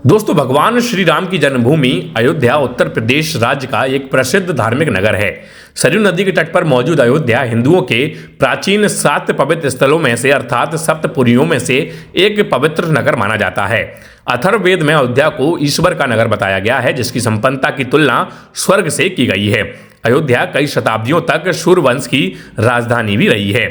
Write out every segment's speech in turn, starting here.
दोस्तों, भगवान श्री राम की जन्मभूमि अयोध्या उत्तर प्रदेश राज्य का एक प्रसिद्ध धार्मिक नगर है। सरयू नदी के तट पर मौजूद अयोध्या हिंदुओं के प्राचीन 7 पवित्र स्थलों में से अर्थात सप्तपुरियों में से एक पवित्र नगर माना जाता है। अथर्ववेद में अयोध्या को ईश्वर का नगर बताया गया है, जिसकी संपन्नता की तुलना स्वर्ग से की गई है। अयोध्या कई शताब्दियों तक सूर्यवंश की राजधानी भी रही है।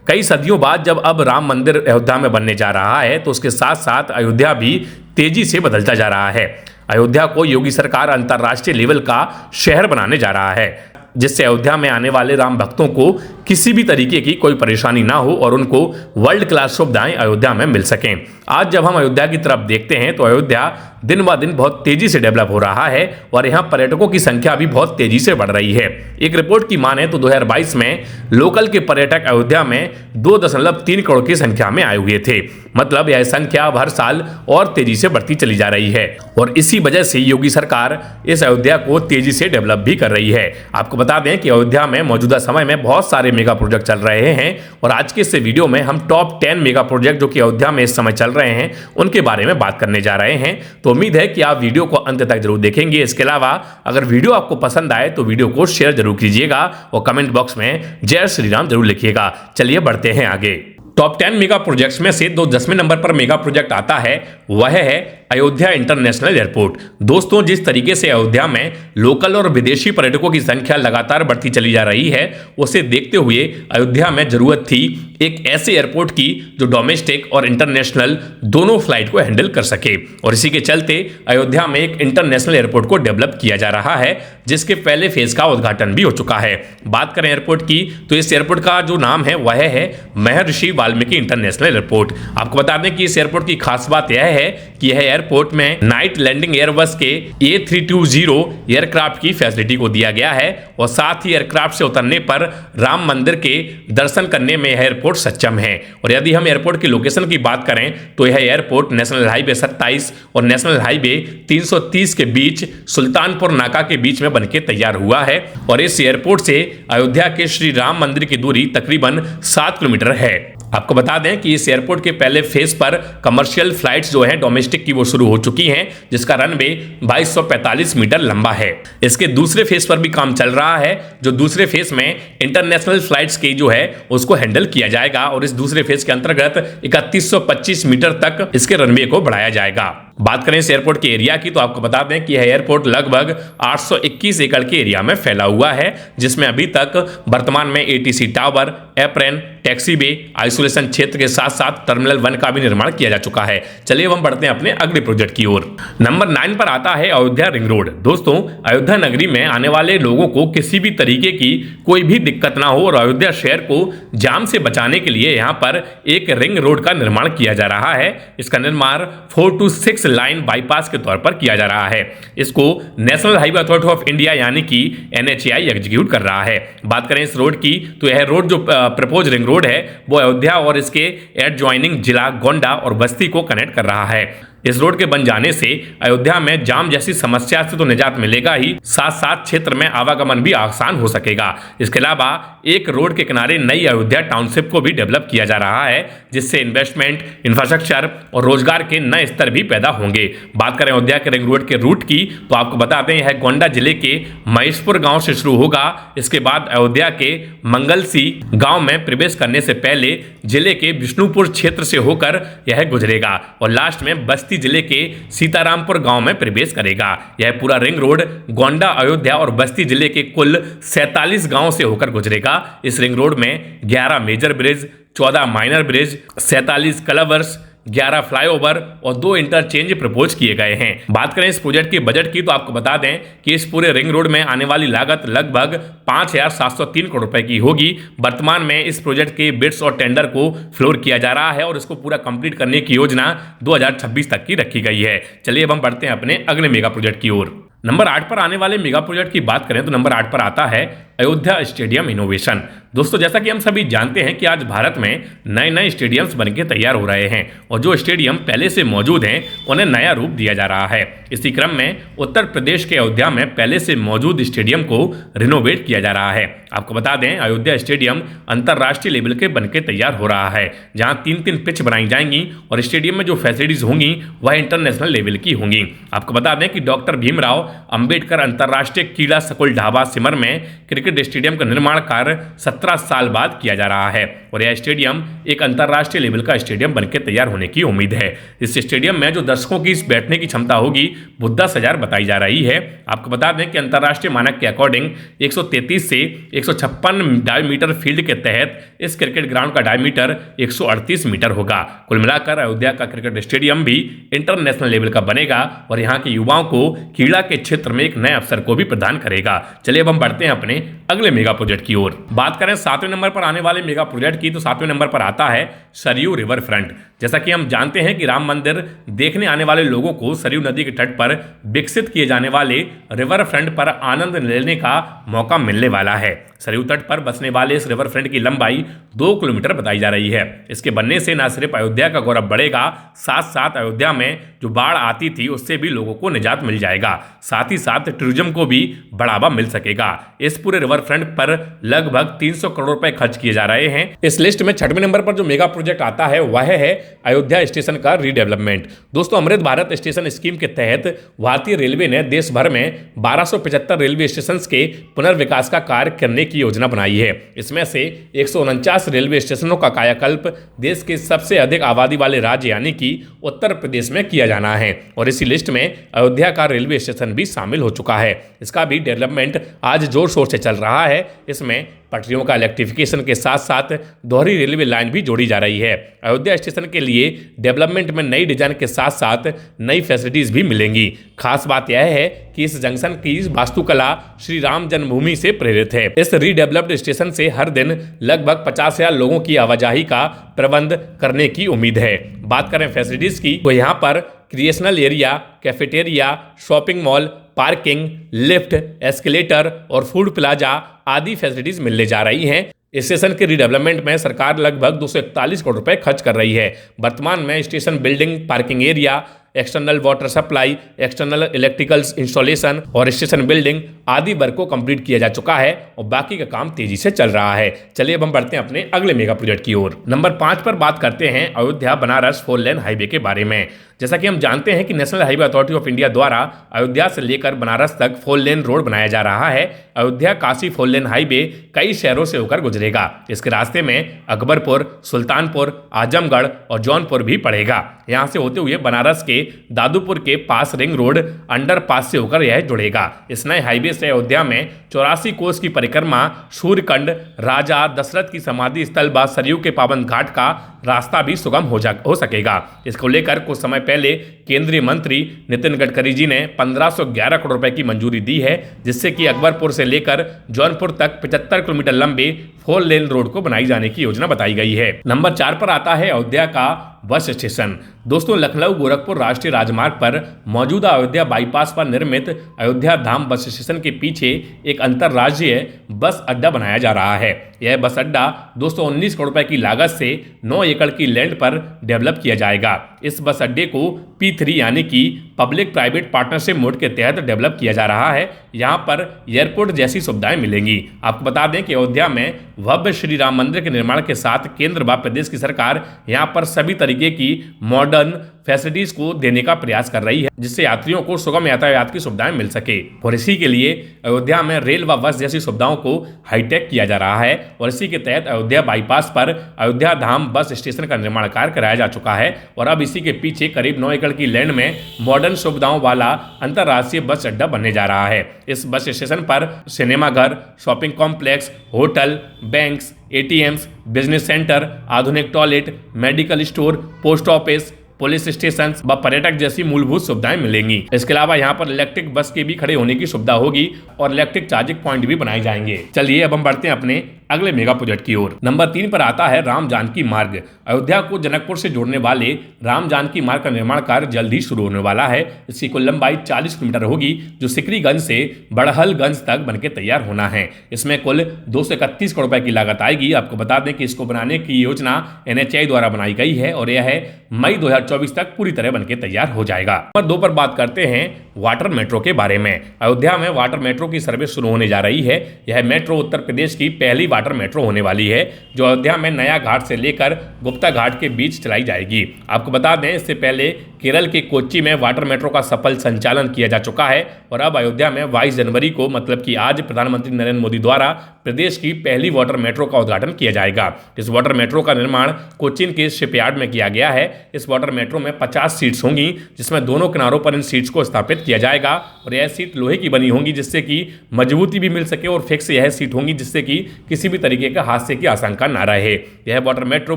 कई सदियों बाद जब अब राम मंदिर अयोध्या में बनने जा रहा है, तो उसके साथ साथ अयोध्या भी तेजी से बदलता जा रहा है। अयोध्या को योगी सरकार अंतर्राष्ट्रीय लेवल का शहर बनाने जा रहा है, जिससे अयोध्या में आने वाले राम भक्तों को किसी भी तरीके की कोई परेशानी ना हो और उनको वर्ल्ड क्लास सुविधाएं अयोध्या में मिल सकें। आज जब हम अयोध्या की तरफ देखते हैं तो अयोध्या दिन ब दिन बहुत तेजी से डेवलप हो रहा है और यहाँ पर्यटकों की संख्या भी बहुत तेजी से बढ़ रही है। एक रिपोर्ट की माने तो 2022 में लोकल के पर्यटक अयोध्या में 2.3 करोड़ की संख्या में आए हुए थे। मतलब यह संख्या अब हर साल और तेजी से बढ़ती चली जा रही है और इसी वजह से योगी सरकार इस अयोध्या को तेजी से डेवलप भी कर रही है। आपको बता दें कि अयोध्या में मौजूदा समय में बहुत सारे मेगा प्रोजेक्ट चल रहे हैं और आज के इस वीडियो में हम टॉप 10 मेगा प्रोजेक्ट जो कि अयोध्या में इस समय चल रहे हैं उनके बारे में बात करने जा रहे हैं। तो उम्मीद है कि आप वीडियो को अंत तक जरूर देखेंगे। इसके अलावा अगर वीडियो आपको पसंद आए तो वीडियो को शेयर जरूर कीजिएगा और कमेंट बॉक्स में जय श्री राम जरूर लिखिएगा। चलिए बढ़ते हैं आगे। टॉप 10 मेगा प्रोजेक्ट्स में से 10वें नंबर पर मेगा प्रोजेक्ट आता है, वह है अयोध्या इंटरनेशनल एयरपोर्ट। दोस्तों, जिस तरीके से अयोध्या में लोकल और विदेशी पर्यटकों की संख्या लगातार बढ़ती चली जा रही है, उसे देखते हुए अयोध्या में जरूरत थी एक ऐसे एयरपोर्ट की जो डोमेस्टिक और इंटरनेशनल दोनों फ्लाइट को हैंडल कर सके और इसी के चलते अयोध्या में एक इंटरनेशनल एयरपोर्ट को डेवलप किया जा रहा है, जिसके पहले फेज का उद्घाटन भी हो चुका है। बात करें एयरपोर्ट की तो इस एयरपोर्ट का जो नाम है वह है महर्षि वाल्मीकि इंटरनेशनल एयरपोर्ट। आपको बता दें कि इस एयरपोर्ट की खास बात यह है कि यह एयरपोर्ट में नाइट लैंडिंग एयरबस के A320 एयरक्राफ्ट की फैसिलिटी को दिया गया है और साथ ही एयरक्राफ्ट से उतरने पर राम मंदिर के दर्शन करने में यह एयरपोर्ट सक्षम है। और यदि हम एयरपोर्ट की लोकेशन की बात करें तो यह एयरपोर्ट नेशनल हाईवे 27 और नेशनल हाईवे 330 के बीच सुल्तानपुर नाका के बीच में बनके तैयार हुआ है और इस एयरपोर्ट से अयोध्या के श्री राम मंदिर की दूरी तकरीबन 7 किलोमीटर है। आपको बता दें कि इस एयरपोर्ट के पहले फेज पर कमर्शियल फ्लाइट्स जो हैं डोमेस्टिक की वो शुरू हो चुकी हैं, जिसका रनवे 2245 मीटर लंबा है। इसके दूसरे फेज पर भी काम चल रहा है, जो दूसरे फेज में इंटरनेशनल फ्लाइट्स की जो है उसको हैंडल किया जाएगा और इस दूसरे फेज के अंतर्गत 3125 मीटर तक इसके रनवे को बढ़ाया जाएगा। बात करें इस एयरपोर्ट के एरिया की तो आपको बता दें कि यह एयरपोर्ट लगभग 821 एकड़ के एरिया में फैला हुआ है, जिसमें अभी तक वर्तमान में ATC टावर, एप्रन, टैक्सी वे, आइसोलेशन क्षेत्र के साथ साथ टर्मिनल 1 का भी निर्माण किया जा चुका है। चलिए हम बढ़ते हैं अपने अगले प्रोजेक्ट की ओर। नंबर 9 पर आता है अयोध्या रिंग रोड। दोस्तों, अयोध्या नगरी में आने वाले लोगों को किसी भी तरीके की कोई भी दिक्कत ना हो और अयोध्या शहर को जाम से बचाने के लिए यहाँ पर एक रिंग रोड का निर्माण किया जा रहा है। इसका निर्माण 4 to 6 लाइन बाईपास के तौर पर किया जा रहा है। इसको national highway authority of India यानी कि NHAI एग्जीक्यूट कर रहा है। बात करें इस रोड की तो यह रोड जो प्रपोज रिंग रोड है वो अयोध्या और इसके एडजॉइनिंग जिला गोंडा और बस्ती को कनेक्ट कर रहा है। इस रोड के बन जाने से अयोध्या में जाम जैसी समस्या से तो निजात मिलेगा ही, साथ साथ क्षेत्र में आवागमन भी आसान हो सकेगा। इसके अलावा एक रोड के किनारे नई अयोध्या टाउनशिप को भी डेवलप किया जा रहा है, जिससे इन्वेस्टमेंट, इंफ्रास्ट्रक्चर और रोजगार के नए स्तर भी पैदा होंगे। बात करें अयोध्या के रिंग रोड के रूट की तो आपको बता दें यह गोंडा जिले के महेशपुर गांव से शुरू होगा। इसके बाद अयोध्या के मंगलसी गांव में प्रवेश करने से पहले जिले के विष्णुपुर क्षेत्र से होकर यह गुजरेगा और लास्ट में बस्ती जिले के सीतारामपुर गांव में प्रवेश करेगा। यह पूरा रिंग रोड गोंडा, अयोध्या और बस्ती जिले के कुल 47 गांव से होकर गुजरेगा। इस रिंग रोड में 11 major bridge, 14 minor bridge, 47 culverts, 11 flyover और 2 इंटरचेंज प्रपोज किए गए हैं। बात करें इस प्रोजेक्ट के बजट की तो आपको बता दें कि इस पूरे रिंग रोड में आने वाली लागत लगभग 5703 करोड़ रुपए की होगी। वर्तमान में इस प्रोजेक्ट के बिड्स और टेंडर को फ्लोर किया जा रहा है और इसको पूरा कंप्लीट करने की योजना 2026 तक की रखी गई है। चलिए अब हम बढ़ते हैं अपने अगले मेगा प्रोजेक्ट की ओर। नंबर 8 पर आने वाले मेगा प्रोजेक्ट की बात करें तो नंबर 8 पर आता है अयोध्या स्टेडियम इनोवेशन। दोस्तों, जैसा कि हम सभी जानते हैं कि आज भारत में नए नए स्टेडियम्स बनके तैयार हो रहे हैं और जो स्टेडियम पहले से मौजूद हैं उन्हें नया रूप दिया जा रहा है। इसी क्रम में उत्तर प्रदेश के अयोध्या में पहले से मौजूद स्टेडियम को रिनोवेट किया जा रहा है। आपको बता दें, अयोध्या स्टेडियम अंतर्राष्ट्रीय लेवल के बनके तैयार हो रहा है, जहां 3-3 पिच बनाई जाएंगी और स्टेडियम में जो फैसिलिटीज होंगी वह इंटरनेशनल लेवल की होंगी। आपको बता दें कि डॉक्टर भीमराव अंबेडकर अंतर्राष्ट्रीय क्रीड़ा सकुल ढाबा सिमर में क्रिकेट स्टेडियम का निर्माण कार्य 17 साल बाद किया जा रहा है और यह स्टेडियम एक अंतर्राष्ट्रीय लेवल का स्टेडियम बनकर तैयार होने की उम्मीद है। इस स्टेडियम में जो दर्शकों की बैठने की क्षमता होगी वो 10,000 बताई जा रही है। आपको बता दें कि अंतर्राष्ट्रीय मानक के अकॉर्डिंग 133 से 156 डायमीटर फील्ड के तहत इस क्रिकेट ग्राउंड का डायमीटर 138 मीटर होगा। कुल मिलाकर अयोध्या का क्रिकेट स्टेडियम भी इंटरनेशनल लेवल का बनेगा और यहाँ के युवाओं को क्रीड़ा के क्षेत्र में एक नए अवसर को भी प्रदान करेगा। चलिए अब हम बढ़ते हैं अपने अगले मेगा प्रोजेक्ट की ओर। बात करें 7वें नंबर पर आने वाले मेगा प्रोजेक्ट की, तो 7वें नंबर पर आता है सरयू रिवर फ्रंट। जैसा कि हम जानते हैं कि राम मंदिर देखने आने वाले लोगों को सरयू नदी के तट पर विकसित किए जाने वाले रिवर फ्रंट पर आनंद लेने का मौका मिलने वाला है। सरयू तट पर बसने वाले इस रिवर फ्रंट की लंबाई 2 किलोमीटर बताई जा रही है। इसके बनने से न सिर्फ अयोध्या का गौरव बढ़ेगा, साथ साथ अयोध्या में जो बाढ़ आती थी उससे भी लोगों को निजात मिल जाएगा। साथ ही साथ टूरिज्म को भी बढ़ावा मिल सकेगा। इस पूरे रिवर फ्रंट पर लगभग 300 करोड़ रुपए खर्च किए जा रहे हैं। इस लिस्ट में 6वें नंबर पर जो मेगा प्रोजेक्ट आता है वह है अयोध्या स्टेशन का रीडेवलपमेंट। दोस्तों, अमृत भारत स्टेशन स्कीम के तहत भारतीय रेलवे ने देश भर में 1275 रेलवे स्टेशन के पुनर्विकास का कार्य करने की योजना बनाई है। इसमें से 149 रेलवे स्टेशनों का कायाकल्प देश के सबसे अधिक आबादी वाले राज्य यानी कि उत्तर प्रदेश में किया जाना है और इसी लिस्ट में अयोध्या का रेलवे स्टेशन भी शामिल हो चुका है। इसका भी डेवलपमेंट आज जोर शोर से चल रहा है। इसमें पटरियों का इलेक्ट्रिफिकेशन के साथ साथ दोहरी रेलवे लाइन भी जोड़ी जा रही है। अयोध्या स्टेशन के लिए डेवलपमेंट में नई डिजाइन के साथ साथ नई फैसिलिटीज भी मिलेंगी। खास बात यह है कि इस जंक्शन की वास्तुकला श्री राम जन्मभूमि से प्रेरित है। इस रीडेवलप्ड स्टेशन से हर दिन लगभग 50,000 लोगों की आवाजाही का प्रबंध करने की उम्मीद है। बात करें फैसिलिटीज की, तो यहाँ पर creational area, cafeteria, shopping mall, parking, lift, escalator और फूड प्लाजा आदि फैसिलिटीज मिलने जा रही हैं। स्टेशन के रीडेवलपमेंट में सरकार लगभग 241 करोड़ रुपए खर्च कर रही है। वर्तमान में station building, parking area, external water supply, external electrical installation और स्टेशन बिल्डिंग आदि वर्क को कंप्लीट किया जा चुका है और बाकी का काम तेजी से चल रहा है। चलिए अब हम बढ़ते हैं अपने अगले मेगा प्रोजेक्ट की ओर। नंबर 5 पर बात करते हैं अयोध्या बनारस 4 लेन हाईवे के बारे में। जैसा कि हम जानते हैं कि national highway authority of India द्वारा अयोध्या से लेकर बनारस तक 4 लेन रोड बनाया जा रहा है। अयोध्या काशी 4 लेन हाईवे कई शहरों से होकर गुजरेगा। इसके रास्ते में अकबरपुर, सुल्तानपुर, आजमगढ़ और जौनपुर भी पड़ेगा। यहाँ से होते हुए बनारस के दादूपुर के पास रिंग रोड अंडरपास से होकर यह जुड़ेगा। इस नए हाईवे से अयोध्या में 84 कोस की परिक्रमा, सूर्यकुंड, राजा दशरथ की समाधि स्थल व सरयू के पावन घाट का रास्ता भी सुगम हो सकेगा। इसको लेकर कुछ समय पहले केंद्रीय मंत्री नितिन गडकरी जी ने 1511 करोड़ रुपए की मंजूरी दी है, जिससे कि अकबरपुर से लेकर जौनपुर तक 75 किलोमीटर लंबे 4 लेन रोड को बनाई जाने की योजना बताई गई है। नंबर 4 पर आता है अयोध्या का बस स्टेशन। दोस्तों, लखनऊ गोरखपुर राष्ट्रीय राजमार्ग पर मौजूदा अयोध्या बाईपास पर निर्मित अयोध्या धाम बस स्टेशन के पीछे एक अंतर्राज्यीय बस अड्डा बनाया जा रहा है। यह बस अड्डा 219 करोड़ रुपए की लागत से 9 एकड़ की लैंड पर डेवलप किया जाएगा। इस बस अड्डे को P3 यानी कि पब्लिक प्राइवेट पार्टनरशिप मोड के तहत डेवलप किया जा रहा है। यहाँ पर एयरपोर्ट जैसी सुविधाएं मिलेंगी। आपको बता दें कि अयोध्या में भव्य श्री राम मंदिर के निर्माण के साथ केंद्र व प्रदेश की सरकार यहाँ पर सभी तरीके की मॉडर्न फैसिलिटीज को देने का प्रयास कर रही है, जिससे यात्रियों को सुगम यातायात की सुविधाएं मिल सके। और इसी के लिए अयोध्या में रेल व बस जैसी सुविधाओं को हाईटेक किया जा रहा है और इसी के तहत अयोध्या बाईपास पर अयोध्या धाम बस स्टेशन का निर्माण कार्य कराया जा चुका है और अब इसी के पीछे करीब 9 एकड़ की लैंड में मॉडर्न सुविधाओं वाला अंतर्राष्ट्रीय बस अड्डा बनने जा रहा है। इस बस स्टेशन पर सिनेमाघर, shopping complex, hotel, banks, ATMs, business centre, आधुनिक toilet, medical store, post office, police station व पर्यटक जैसी मूलभूत सुविधाएं मिलेंगी। इसके अलावा यहाँ पर इलेक्ट्रिक बस के भी खड़े होने की सुविधा होगी और इलेक्ट्रिक चार्जिंग पॉइंट भी बनाए जाएंगे। चलिए अब हम बढ़ते हैं अपने अगले मेगा प्रोजेक्ट की ओर। नंबर 3 पर आता है राम जानकी मार्ग। अयोध्या को जनकपुर से जोड़ने वाले राम जानकी मार्ग का निर्माण कार्य जल्द ही शुरू होने वाला है। इसकी कुल लंबाई 40 किलोमीटर होगी, जो सिकरीगंज से बड़हलगंज तक बनकर तैयार होना है। इसमें कुल 231 करोड़ रुपए की लागत आएगी। आपको बता दें कि इसको बनाने की योजना NHAI द्वारा बनाई गई है और यह मई 2024 तक पूरी तरह बनकर तैयार हो जाएगा। नंबर 2 पर बात करते हैं वाटर मेट्रो के बारे में। अयोध्या में वाटर मेट्रो की सर्विस शुरू होने जा रही है। यह मेट्रो उत्तर प्रदेश की पहली वाटर मेट्रो होने वाली है, जो अयोध्या में नया घाट से लेकर गुप्ता घाट के बीच चलाई जाएगी। आपको बता दें, इससे पहले केरल के कोच्चि में वाटर मेट्रो का सफल संचालन किया जा चुका है और अब अयोध्या में 22 जनवरी को, मतलब कि आज, प्रधानमंत्री नरेंद्र मोदी द्वारा प्रदेश की पहली वाटर मेट्रो का उद्घाटन किया जाएगा। इस वाटर मेट्रो का निर्माण कोच्चिन के शिपयार्ड में किया गया है। इस वाटर मेट्रो में 50 सीट्स होंगी, जिसमें दोनों किनारों पर इन सीट्स को स्थापित किया जाएगा और यह सीट लोहे की बनी होंगी, जिससे कि मजबूती भी मिल सके और फिक्स यह सीट होंगी, जिससे कि किसी भी तरीके का हादसे की आशंका ना रहे। यह वाटर मेट्रो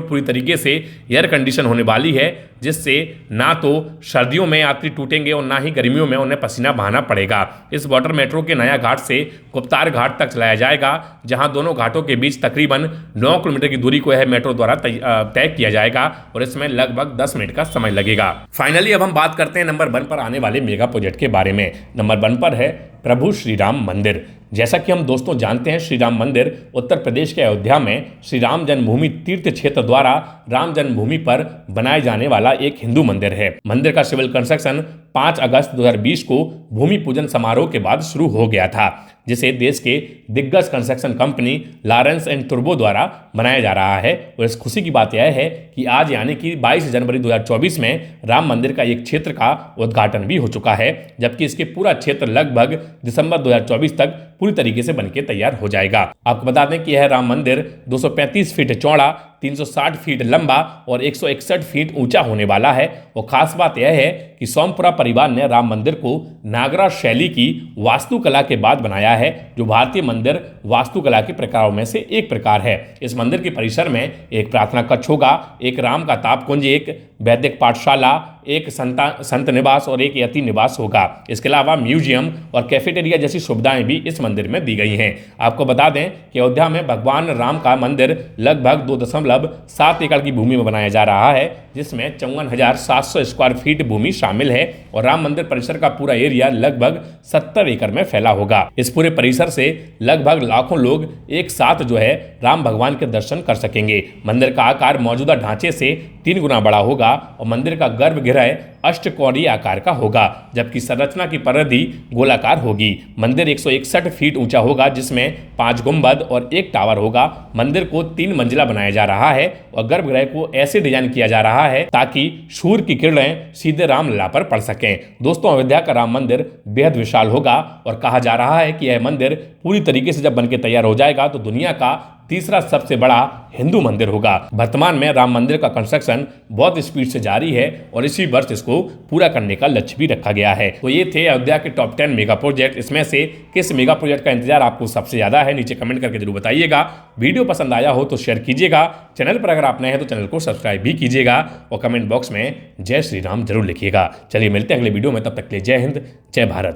पूरी तरीके से एयर कंडीशन होने वाली है, जिससे ना तो सर्दियों में यात्री टूटेंगे और ना ही गर्मियों में उन्हें पसीना बहाना पड़ेगा। इस वाटर मेट्रो के नया घाट से गुप्तार घाट तक चलाया जाएगा, जहां दोनों घाटों के बीच तकरीबन 9 किलोमीटर की दूरी को यह मेट्रो द्वारा तय किया जाएगा और इसमें लगभग 10 मिनट का समय लगेगा। फाइनली अब हम बात करते हैं नंबर 1 पर आने वाले मेगा प्रोजेक्ट के बारे में। नंबर 1 पर है प्रभु श्री राम मंदिर। जैसा कि हम दोस्तों जानते हैं, श्री राम मंदिर उत्तर प्रदेश के अयोध्या में श्री राम जन्मभूमि तीर्थ क्षेत्र द्वारा राम जन्मभूमि पर बनाए जाने वाला एक हिंदू मंदिर है। मंदिर का सिविल कंस्ट्रक्शन 5 अगस्त 2020 को भूमि पूजन समारोह के बाद शुरू हो गया था, जिसे देश के दिग्गज कंस्ट्रक्शन कंपनी लॉरेंस एंड टुर्बो द्वारा बनाया जा रहा है। और इस खुशी की बात यह है कि आज यानी कि 22 जनवरी 2024 में राम मंदिर का एक क्षेत्र का उद्घाटन भी हो चुका है, जबकि इसके पूरा क्षेत्र लगभग दिसंबर 2024 तक पूरी तरीके से बनकर तैयार हो जाएगा। आपको बता दें कि यह राम मंदिर 235 फीट चौड़ा, 360 फीट लंबा और 161 फीट ऊंचा होने वाला है। और खास बात यह है कि सोमपुरा परिवार ने राम मंदिर को नागरा शैली की वास्तुकला के बाद बनाया है, जो भारतीय मंदिर वास्तुकला के प्रकारों में से एक प्रकार है। इस मंदिर के परिसर में एक प्रार्थना कक्ष होगा, एक राम का ताप कुंज, एक वैदिक पाठशाला, एक संत निवास और एक यति निवास होगा। इसके अलावा म्यूजियम और कैफेटेरिया जैसी सुविधाएं भी इस मंदिर में दी गई हैं। आपको बता दें कि अयोध्या में भगवान राम का मंदिर लगभग 2.7 एकड़ की भूमि में बनाया जा रहा है, जिसमें 54,700 स्क्वायर फीट भूमि शामिल है और राम मंदिर परिसर का पूरा एरिया लगभग 70 एकड़ में फैला होगा। इस पूरे परिसर से लगभग लाखों लोग एक साथ राम भगवान के दर्शन कर सकेंगे। मंदिर का आकार मौजूदा ढांचे से 3 गुना बड़ा होगा और मंदिर का गर्भगृह अष्टकोणीय आकार का होगा, जबकि संरचना की परिधि गोलाकार होगी। मंदिर 161 फीट ऊंचा होगा, जिसमें 5 गुंबद और एक टावर होगा। मंदिर को 3 मंजिला बनाया जा रहा है और गर्भगृह को ऐसे डिजाइन किया जा रहा है ताकि सूर्य की किरणें सीधे रामलला पर पड़ सकें। दोस्तों, अयोध्या का राम मंदिर बेहद विशाल होगा और कहा जा रहा है कि यह मंदिर पूरी तरीके से जब बनकर तैयार हो जाएगा तो दुनिया का तीसरा सबसे बड़ा हिंदू मंदिर होगा। वर्तमान में राम मंदिर का कंस्ट्रक्शन बहुत स्पीड से जारी है और इसी वर्ष इसको पूरा करने का लक्ष्य भी रखा गया है। तो ये थे अयोध्या के टॉप 10 मेगा प्रोजेक्ट। इसमें से किस मेगा प्रोजेक्ट का इंतजार आपको सबसे ज्यादा है, नीचे कमेंट करके जरूर बताइएगा। वीडियो पसंद आया हो तो शेयर कीजिएगा। चैनल पर अगर आप नए हैं तो चैनल को सब्सक्राइब भी कीजिएगा और कमेंट बॉक्स में जय श्री राम जरूर लिखिएगा। चलिए मिलते हैं अगले वीडियो में, तब तक के लिए जय हिंद, जय भारत।